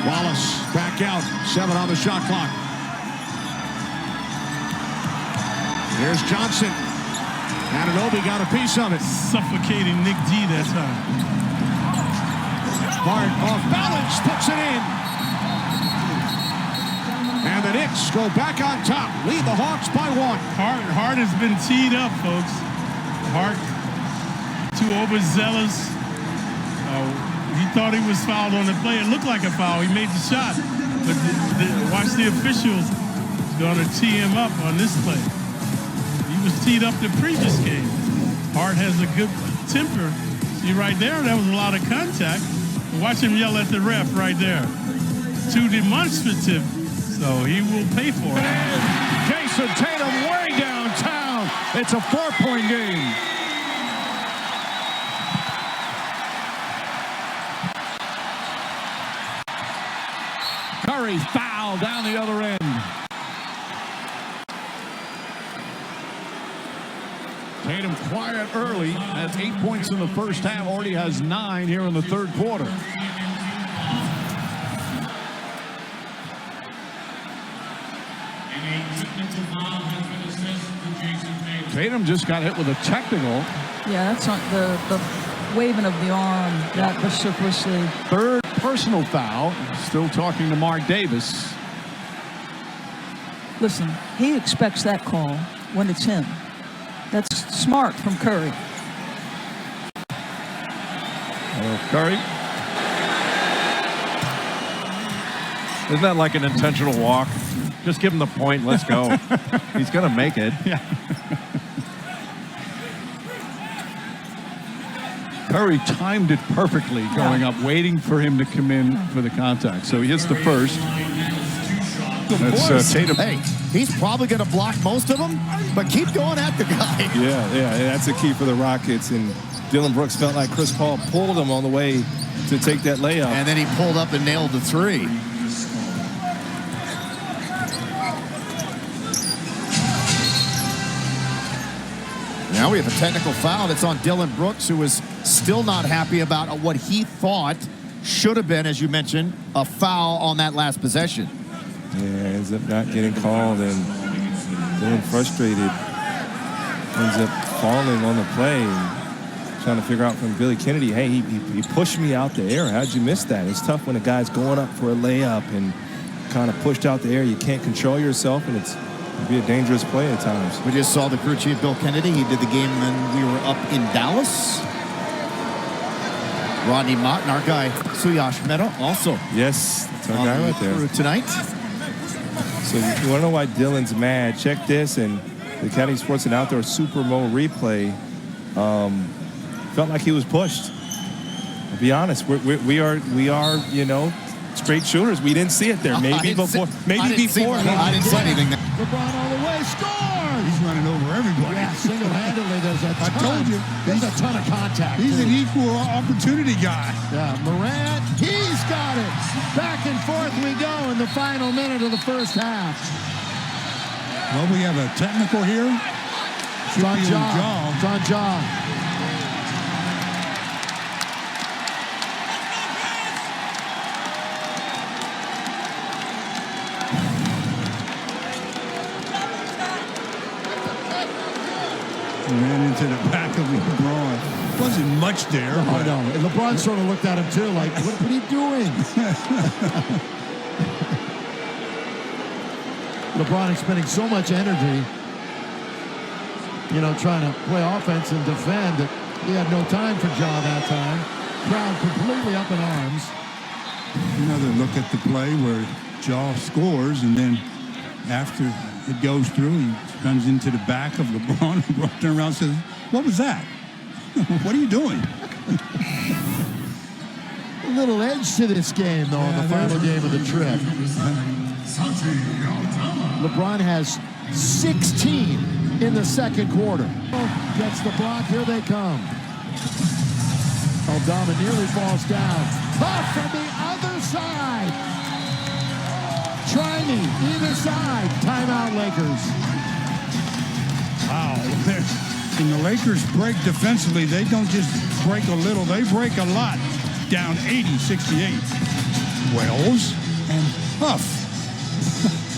Wallace back out. 7 on the shot clock. Here's Johnson. Anunoby got a piece of it. Suffocating Nick D that time. Hart off balance, puts it in. And the Knicks go back on top. Lead the Hawks by 1. Hart has been teed up, folks. Hart, too overzealous. He thought he was fouled on the play. It looked like a foul. He made the shot. But watch the officials going to tee him up on this play. He was teed up the previous game. Hart has a good temper. See right there, that was a lot of contact. Watch him yell at the ref right there. Too demonstrative, so he will pay for it. Jason Tatum way downtown. It's a 4-point game. Curry foul down the other end. Tatum quiet early. That's 8 points in the first half. Already has 9 here in the third quarter. Tatum just got hit with a technical. Yeah, that's not the waving of the arm that vociferously. Third personal foul. Still talking to Mark Davis. Listen, he expects that call when it's him. That's smart from Curry. Curry. Isn't that like an intentional walk? Just give him the point. Let's go. He's going to make it. Yeah. Curry timed it perfectly going up, waiting for him to come in for the contact. So he hits the first. That's Tatum. Hey, he's probably going to block most of them, but keep going at the guy. Yeah, that's the key for the Rockets. And Dillon Brooks felt like Chris Paul pulled him on the way to take that layup. And then he pulled up and nailed the 3. Now we have a technical foul that's on Dillon Brooks, who was still not happy about what he thought should have been, as you mentioned, a foul on that last possession. Yeah, ends up not getting called, and Dillon frustrated. Ends up falling on the play and trying to figure out from Billy Kennedy, hey, he pushed me out the air. How'd you miss that? It's tough when a guy's going up for a layup and kind of pushed out the air. You can't control yourself, and it'd be a dangerous play at times. We just saw the crew chief, Bill Kennedy. He did the game when we were up in Dallas. Rodney Mott and our guy, Suyash Mehta, also. Yes, that's our guy right there. Tonight. So you want to know why Dillon's mad? Check this, and the County Sports and Outdoor Super Bowl replay felt like he was pushed. I'll be honest, we are, you know, straight shooters. We didn't see it there. Maybe before. I didn't see anything. LeBron all the way, scores! He's running over everybody. Yeah, single-handedly. There's a ton. I told you. There's a ton of contact. He's an equal opportunity guy. Yeah, Morant, he's got it. Back and forth we go in the final minute of the first half. Well, we have a technical here. It's on Ja. It's on Ja. Ran into the back of LeBron. Wasn't much there. Oh, no. And LeBron sort of looked at him, too, like, what are you doing? LeBron expending so much energy, you know, trying to play offense and defend. He had no time for Ja that time. Crowd completely up in arms. Another look at the play where Ja scores, and then after it goes through, he runs into the back of LeBron. LeBron turns around and says, what was that? What are you doing? A little edge to this game, though, in the final game of the trip. LeBron has 16 in the second quarter. Gets the block. Here they come. Aldama nearly falls down. Off from the other side. Try me, either side. Timeout, Lakers. Wow. When the Lakers break defensively, they don't just break a little. They break a lot. Down 80-68. Wells and Huff.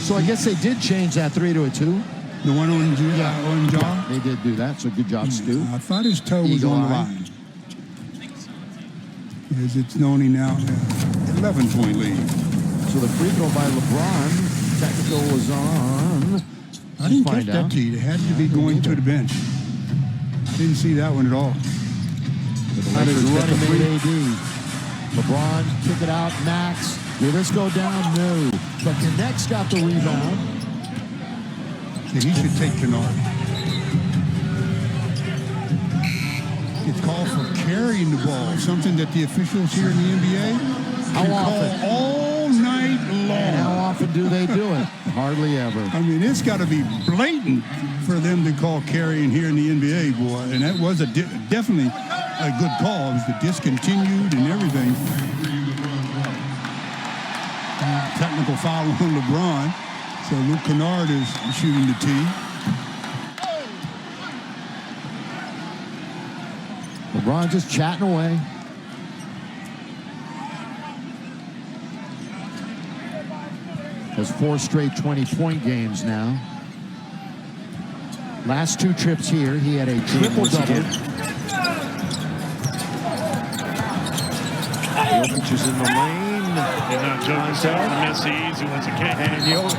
So I guess they did change that 3 to a 2. The one on Jaw? They did do that, so good job, Stu. I thought his toe was Eagle on the eye. line. As it's only now 11-point lead. So the free throw by LeBron. Technical was on. I didn't catch Find that out. tee. It had to be going to the bench. I didn't see that one at all. That is running mate AD. LeBron, kick it out. Max. Will this go down? No. But Connect's got the rebound. Yeah, he should take Kennard. It's called for carrying the ball, something that the officials here in the NBA How can often? call all night long. And how often do they do it? Hardly ever. I mean, it's got to be blatant for them to call carrying here in the NBA, boy. And that was definitely a good call. It was the discontinued and everything. Technical foul on LeBron. So Luke Kennard is shooting the tee. LeBron just chatting away. Has 4 straight 20-point games now. Last 2 trips here, he had a triple-double. Jokic is in the lane. You're not joking. So miss the easy ones again.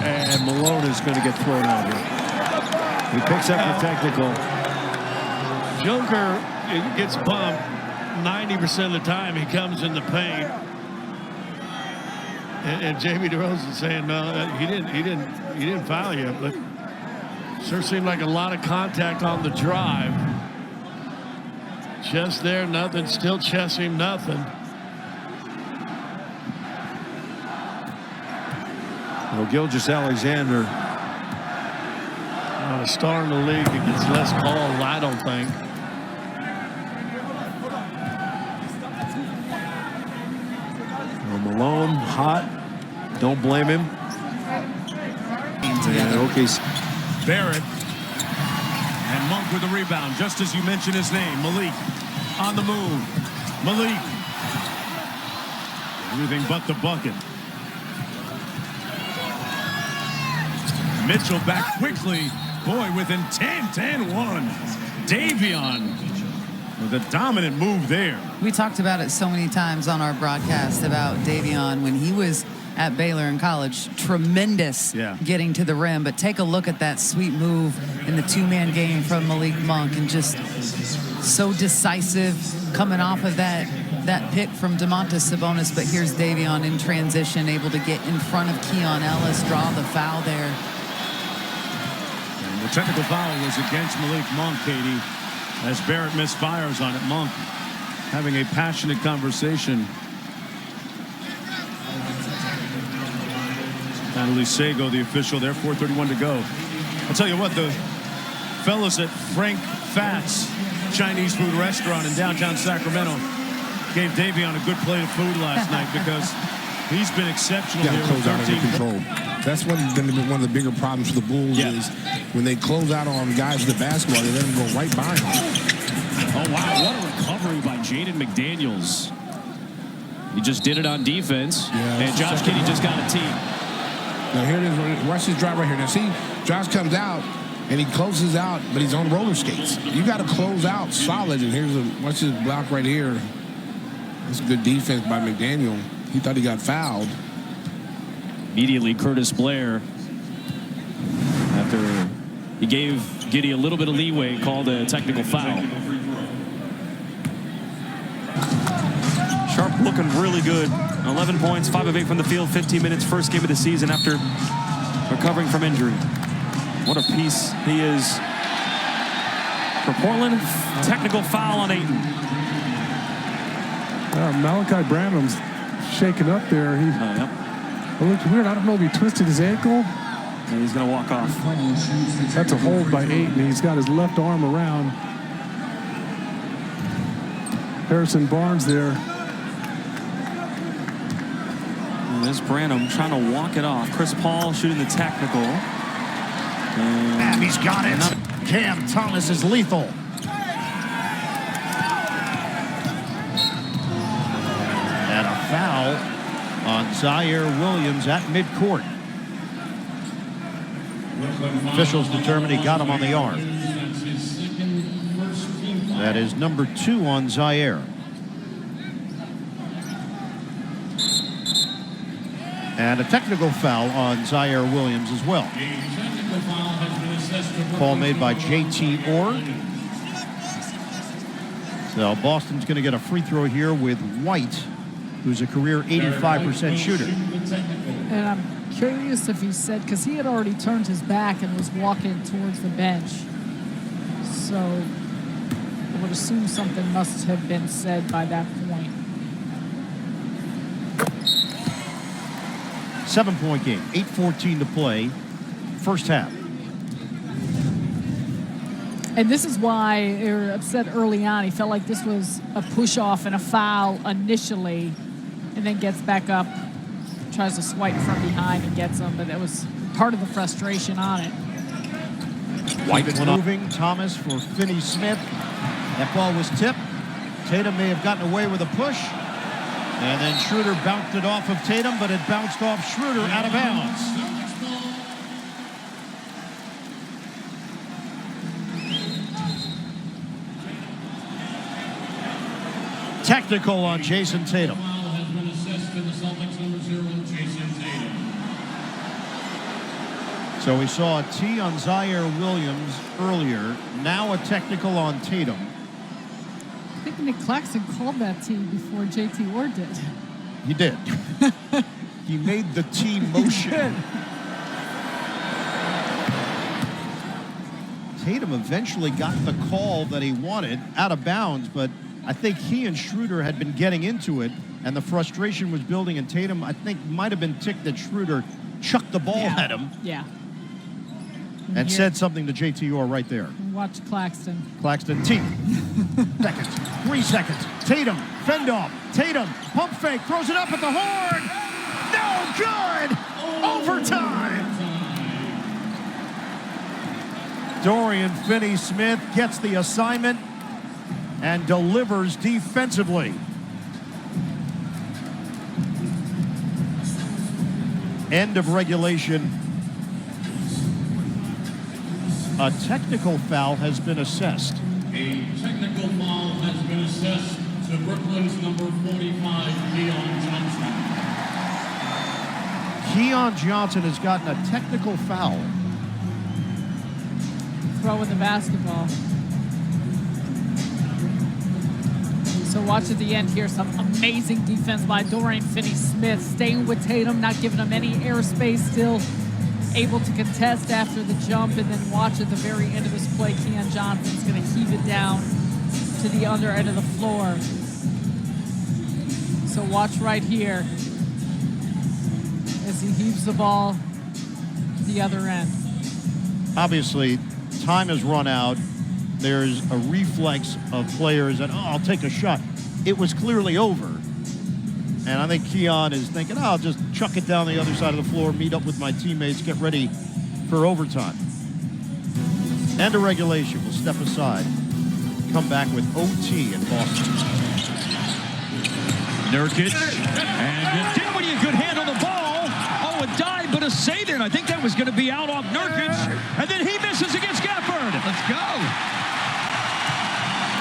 And Malone is going to get thrown out here. He picks up the technical. Joker gets bumped 90% of the time. He comes in the paint, and Jamie DeRozan saying, "No, he didn't foul you." But sure seemed like a lot of contact on the drive. Just there, nothing. Still chesting, nothing. Well, Gilgeous-Alexander. Not a star in the league. It gets less called, I don't think. Well, Malone, hot. Don't blame him. And OKC. Barrett. And Monk with the rebound, just as you mentioned his name. Malik on the move. Malik. Everything but the bucket. Mitchell back quickly. Boy, with intent, 10-1. Davion with a dominant move there. We talked about it so many times on our broadcast about Davion when he was at Baylor in college. Tremendous getting to the rim. But take a look at that sweet move in the 2-man game from Malik Monk, and just so decisive coming off of that pick from Domantas Sabonis. But here's Davion in transition, able to get in front of Keon Ellis, draw the foul there. The technical foul was against Malik Monk, Katie, as Barrett misfires on it. Monk having a passionate conversation. Natalie Sago, the official there, 4:31 to go. I'll tell you what, the fellas at Frank Fat's Chinese food restaurant in downtown Sacramento gave Davion a good plate of food last night, because he's been exceptional here with 13 control. That's one of the bigger problems for the Bulls is when they close out on guys with the basketball, they let them go right by them. Oh, wow. What a recovery by Jaden McDaniels. He just did it on defense. And Josh Giddey just got a tee. Now, here it is. Watch this drive right here. Now, see, Josh comes out, and he closes out, but he's on roller skates. You got to close out solid, and watch this block right here. That's good defense by McDaniel. He thought he got fouled. Immediately, Curtis Blair, after he gave Giddey a little bit of leeway, called a technical foul. Sharp looking really good. 11 points, 5 of 8 from the field, 15 minutes, first game of the season after recovering from injury. What a piece he is for Portland. Technical foul on Ayton. Malachi Branham's shaking up there. It looked weird. I don't know if he twisted his ankle. And he's going to walk off. That's a hold by Ayton. He's got his left arm around Harrison Barnes there. And there's Branham trying to walk it off. Chris Paul shooting the technical. And he's got it. Cam Thomas is lethal. And a foul on Zaire Williams at midcourt. Officials determined he got him on the arm. That is number 2 on Zaire. And a technical foul on Zaire Williams as well. Call made by J.T. Orr. So Boston's going to get a free throw here with White, who's a career 85% shooter. And I'm curious if he said, because he had already turned his back and was walking towards the bench. So I would assume something must have been said by that point. 7-point game, 8:14 to play, first half. And this is why they were upset early on. He felt like this was a push-off and a foul initially, and then gets back up, tries to swipe from behind and gets him, but that was part of the frustration on it. White moving, Thomas for Finney-Smith. That ball was tipped. Tatum may have gotten away with a push. And then Schroeder bounced it off of Tatum, but it bounced off Schroeder out of bounds. Technical on Jason Tatum. So we saw a T on Zaire Williams earlier. Now a technical on Tatum. I think Nick Claxton called that tee before J.T. Orr did. He did. He made the T motion. Tatum eventually got the call that he wanted out of bounds, but I think he and Schroeder had been getting into it, and the frustration was building, and Tatum, I think, might have been ticked that Schroeder chucked the ball at him. Yeah. And said something to J.T. Orr right there. Watch Claxton. Claxton, T. Seconds. 3 seconds. Tatum, fend off. Tatum, pump fake, throws it up at the horn. No good. Overtime. Dorian Finney-Smith gets the assignment and delivers defensively. End of regulation. A technical foul has been assessed. A technical foul has been assessed to Brooklyn's number 45, Keon Johnson. Keon Johnson has gotten a technical foul. Throw with the basketball. So watch at the end here, some amazing defense by Dorian Finney-Smith, staying with Tatum, not giving him any airspace, still able to contest after the jump, and then watch at the very end of this play, Keon Johnson's going to heave it down to the under end of the floor. So watch right here as he heaves the ball to the other end. Obviously, time has run out. There's a reflex of players that, oh, I'll take a shot. It was clearly over. And I think Keon is thinking, oh, I'll just chuck it down the other side of the floor, meet up with my teammates, get ready for overtime. End of regulation. We'll step aside. Come back with OT in Boston. Nurkic. And Dinwiddie, a good hand on the ball. Oh, a dive, but a save there. And I think that was going to be out off Nurkic. And then he misses against Gafford. Let's go.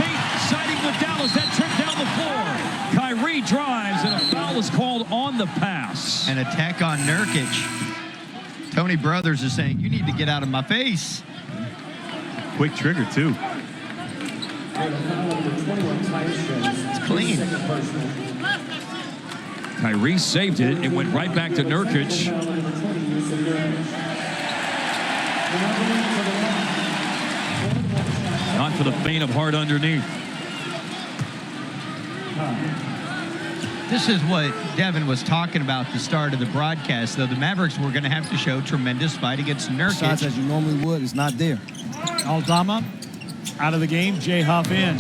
Pate siding with Dallas. That trip down the floor. Kyrie drives, and a foul is called on the pass. An attack on Nurkic. Tony Brothers is saying, you need to get out of my face. Quick trigger, too. It's clean. Kyrie saved it. It went right back to Nurkic. Not for the faint of heart underneath. This is what Devin was talking about at the start of the broadcast, though. The Mavericks were going to have to show tremendous fight against Nurkic. Shots as you normally would is not there. Aldama out of the game. Jay Huff in.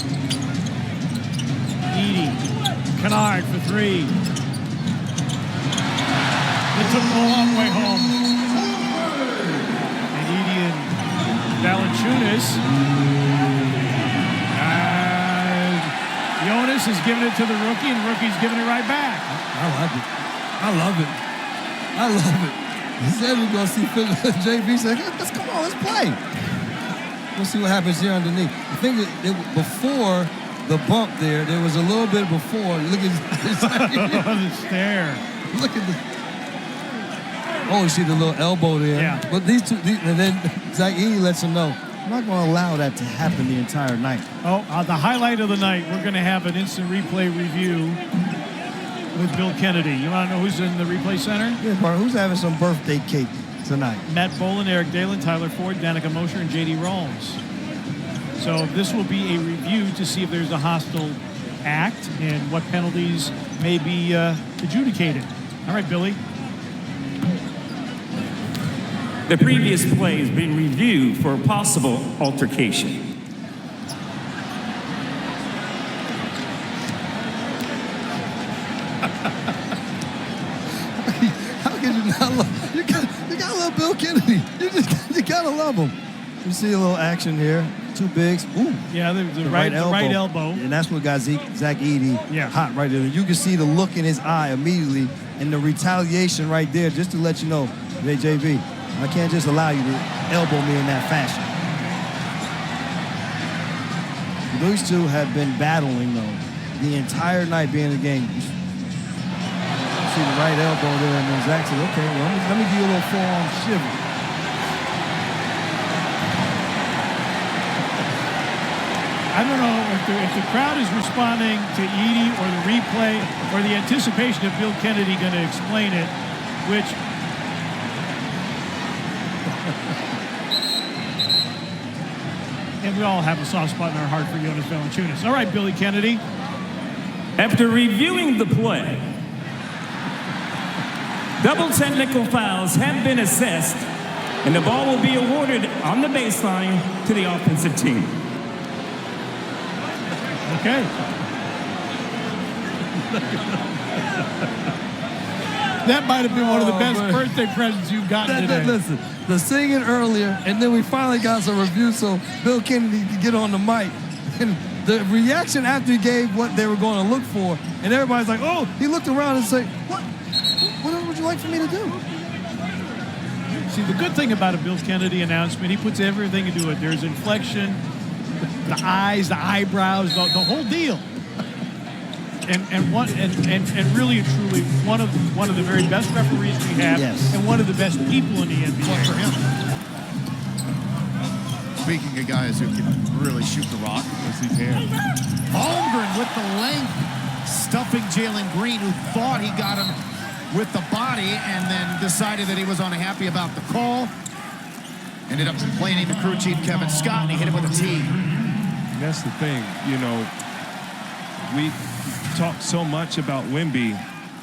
Edey. Kennard for 3. It took the long way home. And Edey and Valanciunas. Jonas is giving it to the rookie, and the rookie's giving it right back. I like it. I love it. I love it. He said we're going to see JB say, come on, let's play. We'll see what happens here underneath. I think that before the bump there was a little bit before. Look at the stare. Look at the. Oh, you see the little elbow there. Yeah. But these two, and then Zach Edey lets him know, I'm not going to allow that to happen the entire night. Oh, the highlight of the night, we're going to have an instant replay review with Bill Kennedy. You want to know who's in the replay center? Yeah, Bart, who's having some birthday cake tonight? Matt Boland, Eric Dalen, Tyler Ford, Danica Mosher, and J.D. Rollins. So this will be a review to see if there's a hostile act and what penalties may be adjudicated. All right, Billy. The previous play has been reviewed for a possible altercation. How can you not love? You gotta love Bill Kennedy. You gotta love him. You see a little action here. Two bigs. Ooh. Yeah, the right elbow. And that's what got Zach Edey hot right there. You can see the look in his eye immediately and the retaliation right there, just to let you know, hey, JB, I can't just allow you to elbow me in that fashion. Those two have been battling, though, the entire night being in the game. You see the right elbow there, and then Zach said, okay, well, let me give you a little forearm shiver. I don't know if the crowd is responding to Edey or the replay or the anticipation of Bill Kennedy going to explain it, which... And we all have a soft spot in our heart for Jonas Valanciunas. All right, Billy Kennedy. After reviewing the play, double technical fouls have been assessed, and the ball will be awarded on the baseline to the offensive team. Okay. That might have been one of the best birthday presents you've gotten today. Listen, the singing earlier, and then we finally got some review so Bill Kennedy could get on the mic. And the reaction after he gave what they were going to look for, and everybody's like, oh, he looked around and said, what would you like for me to do? See, the good thing about a Bill Kennedy announcement, he puts everything into it. There's inflection, the eyes, the eyebrows, the whole deal. And really and truly one of the very best referees we have, and one of the best people in the NBA. For him. Speaking of guys who can really shoot the rock, yes, he can. Holmgren with the length, stuffing Jalen Green, who thought he got him with the body, and then decided that he was unhappy about the call. Ended up complaining to crew chief Kevin Scott, and he hit him with a tee. That's the thing, you know. We talk so much about Wemby,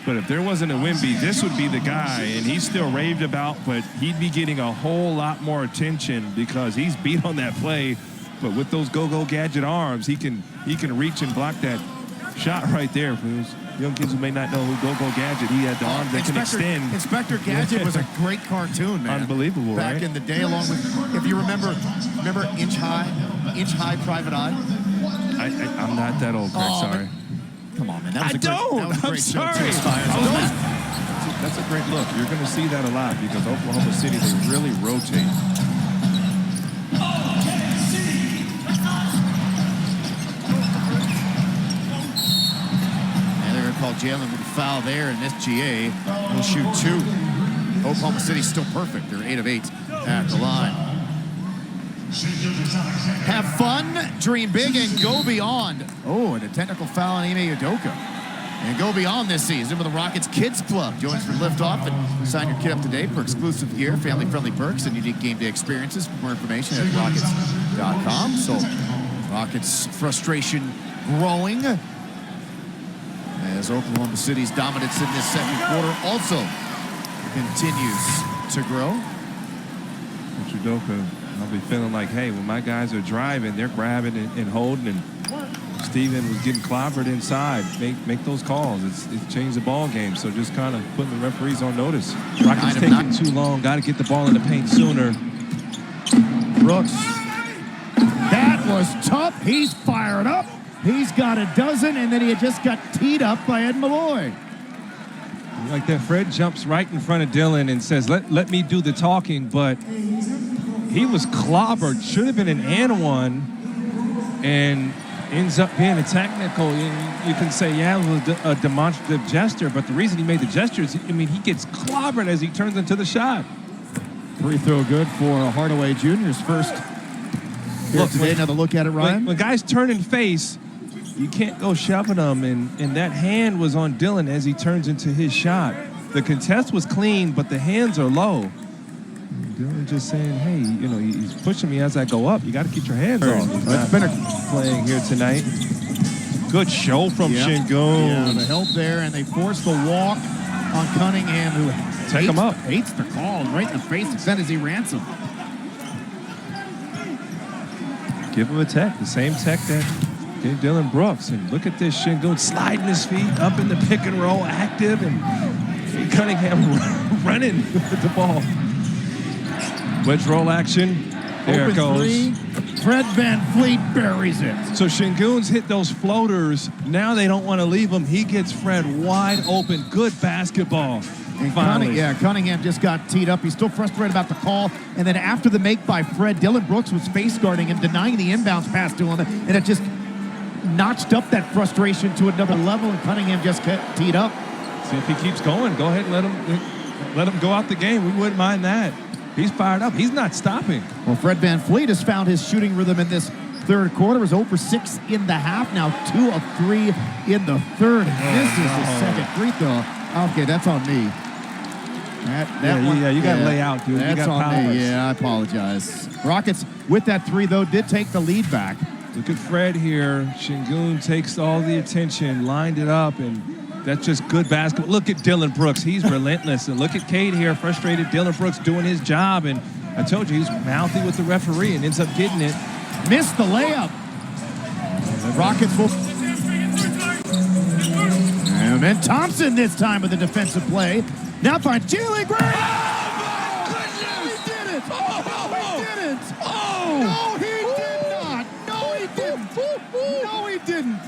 but if there wasn't a Wemby, this would be the guy, and he's still raved about, but he'd be getting a whole lot more attention because he's beat on that play. But with those go-go gadget arms, he can reach and block that shot right there. For those young kids who may not know who go-go gadget, he had the arms that can extend. Inspector Gadget was a great cartoon, man. Unbelievable, Back right? in the day, along with, if you remember Inch High Private Eye? I'm not that old, Greg, sorry. Come on, man. That was I'm a great sorry. show, too. That's a great look. You're going to see that a lot because Oklahoma City, they really rotate. And they're going to call Jalen with a foul there, and this GA will shoot 2. Oklahoma City's still perfect. They're 8 of 8 at the line. Have fun, dream big, and go beyond. Oh, and a technical foul on Ime Udoka. And go beyond this season with the Rockets Kids Club. Join us for liftoff and sign your kid up today for exclusive gear, family-friendly perks, and unique game day experiences. For more information at rockets.com. So, Rockets frustration growing as Oklahoma City's dominance in this second quarter also continues to grow. Udoka, I'll be feeling like, hey, when my guys are driving, they're grabbing and holding, and Steven was getting clobbered inside. Make those calls. It's changed the ball game. So just kind of putting the referees on notice. Rockets taking too long. Got to get the ball in the paint sooner. Brooks. That was tough. He's fired up. He's got a dozen, and then he had just got teed up by Ed Malloy. like that. Fred jumps right in front of Dylan and says, let me do the talking, but he was clobbered. Should have been an and one, and ends up being a technical. You can say, yeah, it was a demonstrative gesture, but the reason he made the gesture is, I mean, he gets clobbered as he turns into the shot. Free throw good for Hardaway Jr.'s first here today. Another look at it, Ryan. When guys turn and face, you can't go shoving them, and that hand was on Dylan as he turns into his shot. The contest was clean, but the hands are low. Dylan just saying, hey, you know, he's pushing me as I go up. You got to keep your hands on. He's been playing here tonight. Good show from Şengün. Yeah, the help there, and they force the walk on Cunningham, who hates the call right in the face of Tennessee Ransom. Give him a tech, the same tech that gave Dylan Brooks. And look at this, Şengün sliding his feet up in the pick and roll, active, and Cunningham running with the ball. Wedge roll action. There Open it goes. Three. Fred VanVleet buries it. So Şengün's hit those floaters. Now they don't want to leave him. He gets Fred wide open. Good basketball. And Cunningham just got teed up. He's still frustrated about the call. And then after the make by Fred, Dylan Brooks was face guarding him, denying the inbounds pass to him. And it just notched up that frustration to another level. And Cunningham just got teed up. See if he keeps going. Go ahead and let him go out the game. We wouldn't mind that. He's fired up. He's not stopping. Well, Fred VanVleet has found his shooting rhythm in this third quarter. Was 0 for 6 in the half. Now 2 of 3 in the third. This is the second free throw. Okay, that's on me. You got to lay out, dude. That's you got on powers. me. Yeah, I apologize. Rockets, with that 3, though, did take the lead back. Look at Fred here. Şengün takes all the attention, lined it up, and that's just good basketball. Look at Dylan Brooks. He's relentless. And look at Cade here, frustrated. Dylan Brooks doing his job. And I told you, he's mouthy with the referee and ends up getting it. Missed the layup. Rockets will... And then Thompson this time with the defensive play. Now finds Jalen Green. Oh, my goodness. He did it. Oh, he didn't. Oh. No, he did not. No, he didn't. No, he didn't.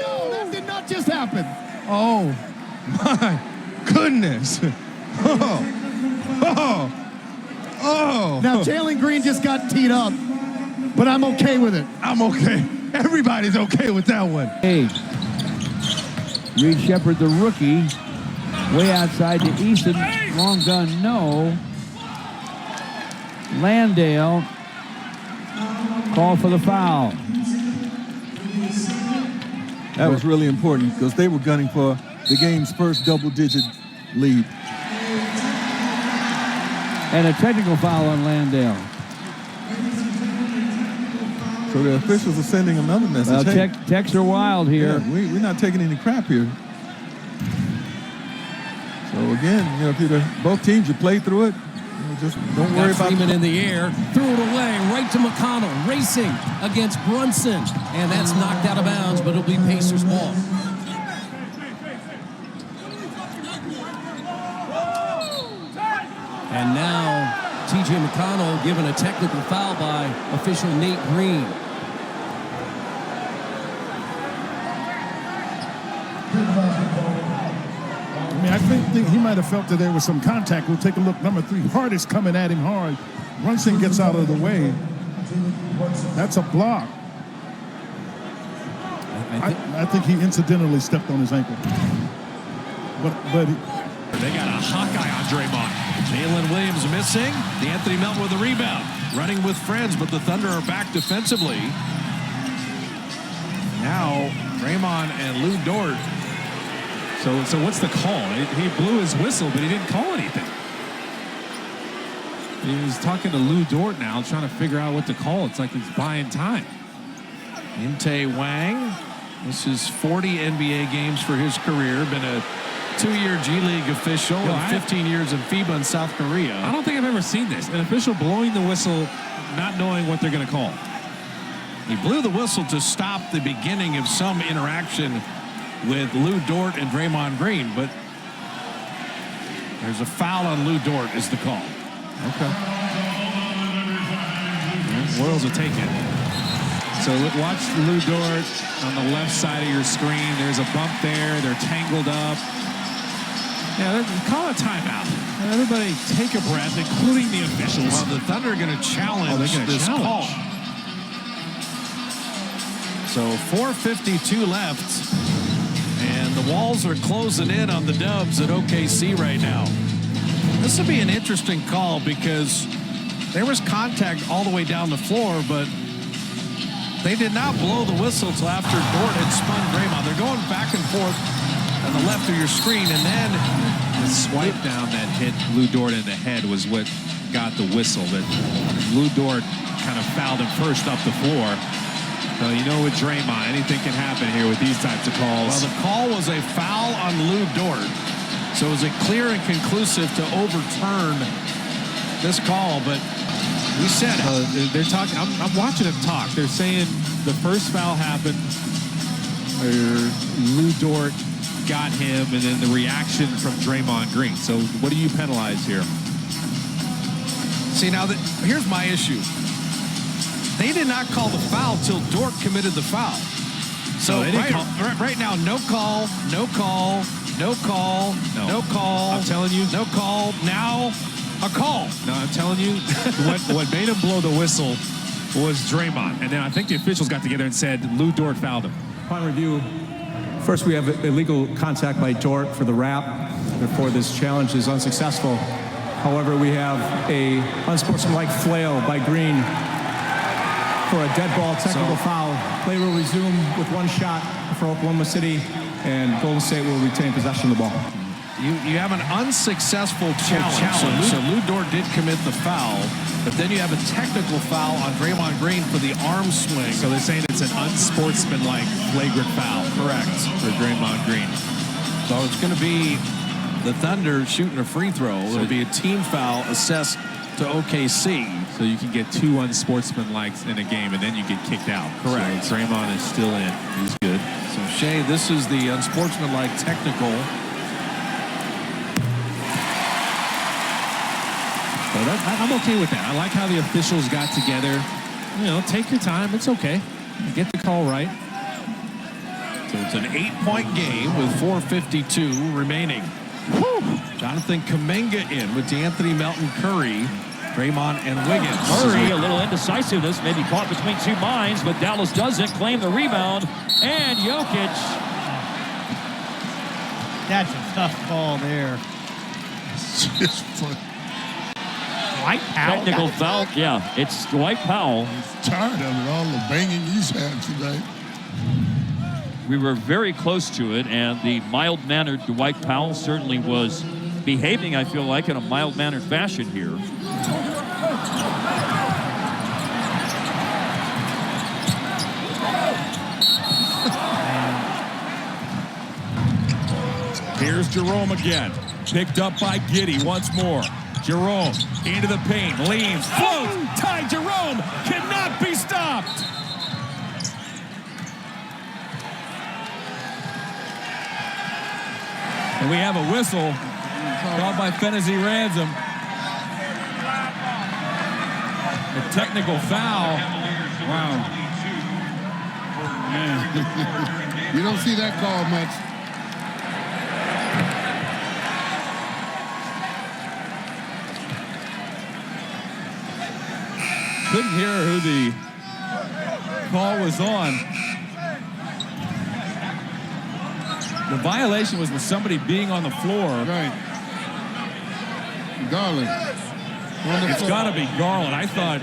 No, that did not just happen. Oh, my goodness. Oh. Now, Jalen Green just got teed up, but I'm okay with it. I'm okay. Everybody's okay with that one. Hey, Reed Shepard, the rookie, way outside to Easton. Long gun, no. Landale, call for the foul. That was really important because they were gunning for the game's first double-digit lead. And a technical foul on Landale. So the officials are sending another message. Well, techs are wild here. Yeah, we're not taking any crap here. So again, you know, if both teams, you play through it. Just don't worry about Freeman in the air, threw it away, right to McConnell, racing against Brunson, and that's knocked out of bounds, but it'll be Pacers ball. And now T.J. McConnell given a technical foul by official Nate Green. I mean, I think he might have felt that there was some contact. We'll take a look. Number 3, Hart is coming at him hard. Brunson gets out of the way. That's a block. I think he incidentally stepped on his ankle. But they got a Hawkeye on Draymond. Jalen Williams missing. Anthony Melton with a rebound. Running with friends, but the Thunder are back defensively. Now, Draymond and Lou Dort. So what's the call? He blew his whistle, but he didn't call anything. He's talking to Lou Dort now, trying to figure out what to call. It's like he's buying time. Inte Wang. This is 40 NBA games for his career. Been a 2-year G League official and 15 years in FIBA in South Korea. I don't think I've ever seen this. An official blowing the whistle, not knowing what they're going to call. He blew the whistle to stop the beginning of some interaction with Lou Dort and Draymond Green, but there's a foul on Lou Dort is the call. Okay. Royals will take it. So watch Lou Dort on the left side of your screen. There's a bump there. They're tangled up. Yeah, call a timeout. Everybody take a breath, including the officials. Well, the Thunder are going to challenge this call. So 4:52 left, and the walls are closing in on the Dubs at OKC right now. This will be an interesting call because there was contact all the way down the floor, but they did not blow the whistle till after Dort had spun Draymond. They're going back and forth on the left of your screen, and then the swipe down that hit Lou Dort in the head was what got the whistle. That Lou Dort kind of fouled him first up the floor. So you know with Draymond, anything can happen here with these types of calls. Well, the call was a foul on Lou Dort. So was it clear and conclusive to overturn this call? But we said they're talking. I'm watching them talk. They're saying the first foul happened, or Lou Dort got him, and then the reaction from Draymond Green. So what do you penalize here? See, now here's my issue. They did not call the foul till Dort committed the foul. So right now, no call, no call, no call, no call. I'm telling you. No call. Now a call. No, I'm telling you, what made him blow the whistle was Draymond. And then I think the officials got together and said Lou Dort fouled him. Upon review, first we have illegal contact by Dort for the wrap. Therefore, this challenge is unsuccessful. However, we have a unsportsmanlike flail by Green for a dead ball technical foul. Play will resume with one shot for Oklahoma City, and Golden State will retain possession of the ball. You have an unsuccessful challenge. So Lou Dort did commit the foul, but then you have a technical foul on Draymond Green for the arm swing. So they're saying it's an unsportsmanlike flagrant foul. Correct. For Draymond Green. So it's going to be the Thunder shooting a free throw. It'll be a team foul assessed to OKC. So you can get two unsportsmanlikes in a game, and then you get kicked out. Correct. So Draymond is still in. He's good. So Shea, this is the unsportsmanlike technical. I'm okay with that. I like how the officials got together. You know, take your time. It's okay. Get the call right. So it's an 8-point game with 4:52 remaining. Woo! Jonathan Kuminga in with D'Anthony Melton, Curry, Draymond, and Wiggins. Curry, a little indecisiveness, maybe caught between two minds, but Dallas doesn't claim the rebound. And Jokic. That's a tough call there. It's just fun. Dwight Powell. Technical foul. Yeah, it's Dwight Powell. He's tired of it, all the banging he's had today. We were very close to it, and the mild-mannered Dwight Powell certainly was behaving, I feel like, in a mild-mannered fashion here. Here's Jerome again. Picked up by Giddey once more. Jerome into the paint, leans, floats. Ty Jerome cannot be stopped. And we have a whistle called by Fennessy Ransom. A technical foul. Wow. Man. You don't see that call much. Couldn't hear who the call was on. The violation was with somebody being on the floor. Right. Garland. It's got to be Garland. I thought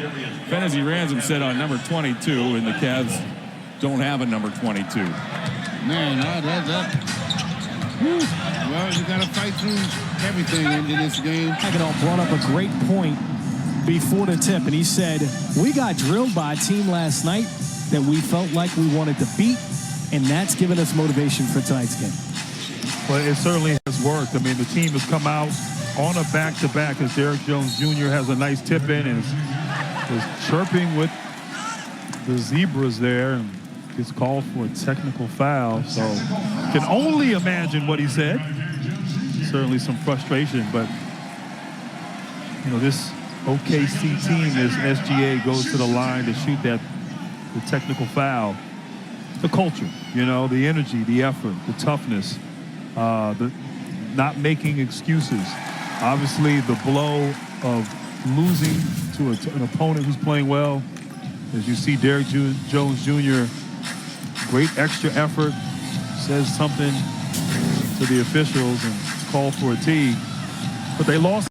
Fennessy Ransom said on number 22, and the Cavs don't have a number 22. Man, well, you got to fight through everything in this game. Hagedorn brought up a great point before the tip, and he said, we got drilled by a team last night that we felt like we wanted to beat, and that's given us motivation for tonight's game. Well, it certainly has worked. I mean, the team has come out on a back-to-back as Derrick Jones Jr. has a nice tip in and is chirping with the Zebras there and gets called for a technical foul. So can only imagine what he said. Certainly some frustration, but, you know, this OKC team as SGA goes to the line to shoot the technical foul. The culture, you know, the energy, the effort, the toughness, not making excuses. Obviously, the blow of losing to an opponent who's playing well, as you see Derrick Jones Jr., great extra effort, says something to the officials and called for a tee. But they lost